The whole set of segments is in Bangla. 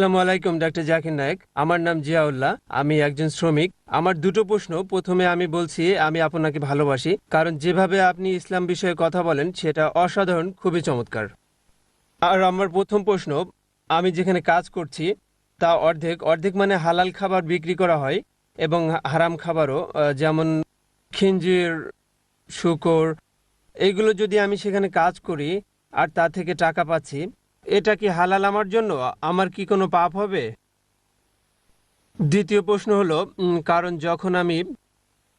আসসালামু আলাইকুম ডাক্তার জাকির নায়েক। আমার নাম জিয়াউল্লাহ, আমি একজন শ্রমিক। আমার দুটো প্রশ্ন। প্রথমে আমি বলছি আমি আপনাকে ভালোবাসি, কারণ যেভাবে আপনি ইসলাম বিষয়ে কথা বলেন সেটা অসাধারণ, খুবই চমৎকার। আর আমার প্রথম প্রশ্ন, আমি যেখানে কাজ করছি তা অর্ধেক অর্ধেক মানে হালাল খাবার বিক্রি করা হয় এবং হারাম খাবারও, যেমন খিঞ্জির, শূকর, এইগুলো যদি আমি সেখানে কাজ করি আর তা থেকে টাকা পাচ্ছি, এটা কি হালাল আমার জন্য? আমার কি কোনো পাপ হবে? দ্বিতীয় প্রশ্ন হলো, কারণ যখন আমি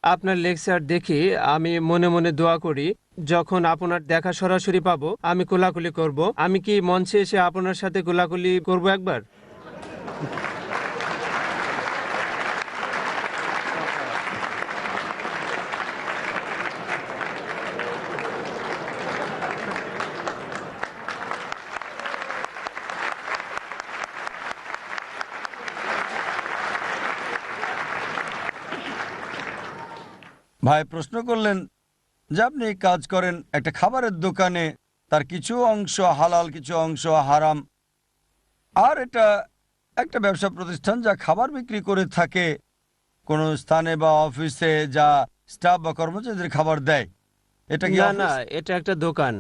আপনার লেকচার দেখি আমি মনে মনে দোয়া করি যখন আপনার দেখা সরাসরি পাবো আমি কোলাকুলি করব। আমি কি মঞ্চে এসে আপনার সাথে কোলাকুলি করব একবার? ভাই প্রশ্ন করলেন যে আপনি কাজ করেন একটা খাবারের দোকানে, তার কিছু অংশ হালাল কিছু অংশ হারাম, আর এটা একটা ব্যবসা প্রতিষ্ঠান যা খাবার বিক্রি করে থাকে কোনো স্থানে বা অফিসে, যা স্টাফ বা কর্মচারীদের খাবার দেয়। এটা কি না না, অফিস? এটা একটা দোকান।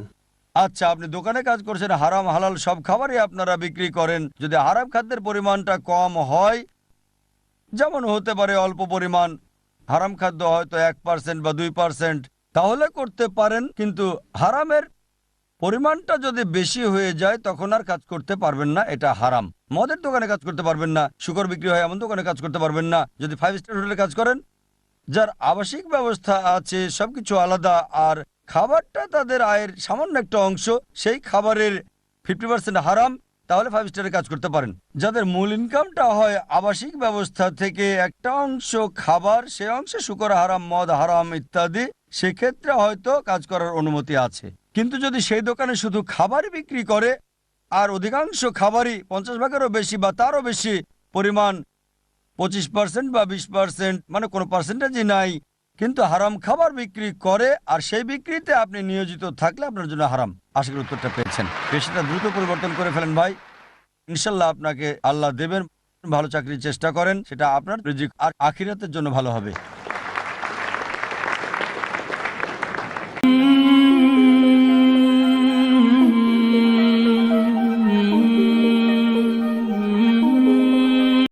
আচ্ছা, আপনি দোকানে কাজ করছেন, হারাম হালাল সব খাবারই আপনারা বিক্রি করেন। যদি হারাম খাদ্যের পরিমাণটা কম হয়, যেমন হতে পারে অল্প পরিমাণ হারাম খাদ্য, হয়তো 1% বা 2%, তাহলে করতে পারেন। কিন্তু হারামের পরিমাণটা যদি বেশি হয়ে যায় তখন আর কাজ করতে পারবেন না, এটা হারাম। মদের দোকানে কাজ করতে পারবেন না, শুকর বিক্রি হয় এমন দোকানে কাজ করতে পারবেন না। যদি 5 স্টার হোটেলে কাজ করেন, যার আবাসিক ব্যবস্থা আছে, সবকিছু আলাদা, আর খাবারটা তাদের আয়ের সামান্য একটা অংশ, সেই খাবারের 50% হারাম, তাহলে 5 স্টারে কাজ করতে পারেন। যাদের মূল ইনকামটা হয় আবাসিক ব্যবস্থা থেকে, একটা অংশ খাবার, সে অংশে শুকর হারাম, মদ হারাম ইত্যাদি, সেক্ষেত্রে হয়তো কাজ করার অনুমতি আছে। কিন্তু যদি সেই দোকানে শুধু খাবারই বিক্রি করে আর অধিকাংশ খাবারই 50 ভাগেরও বেশি বা তারও বেশি পরিমাণ 25% বা 20%, মানে কোনো পার্সেন্টেজই নাই, কিন্তু হারাম খাবার বিক্রি করে আর সেই বিক্রিতে আপনি নিয়োজিত থাকলে আপনার জন্য হারাম। আশা করি উত্তরটা পেয়েছেন। পেশাটা দ্রুত পরিবর্তন করে ফেলেন ভাই, ইনশাল্লাহ আপনাকে আল্লাহ দেবেন। ভালো চাকরির চেষ্টা করেন, সেটা আপনার রিজিক আর আখিরাতের জন্য ভালো হবে।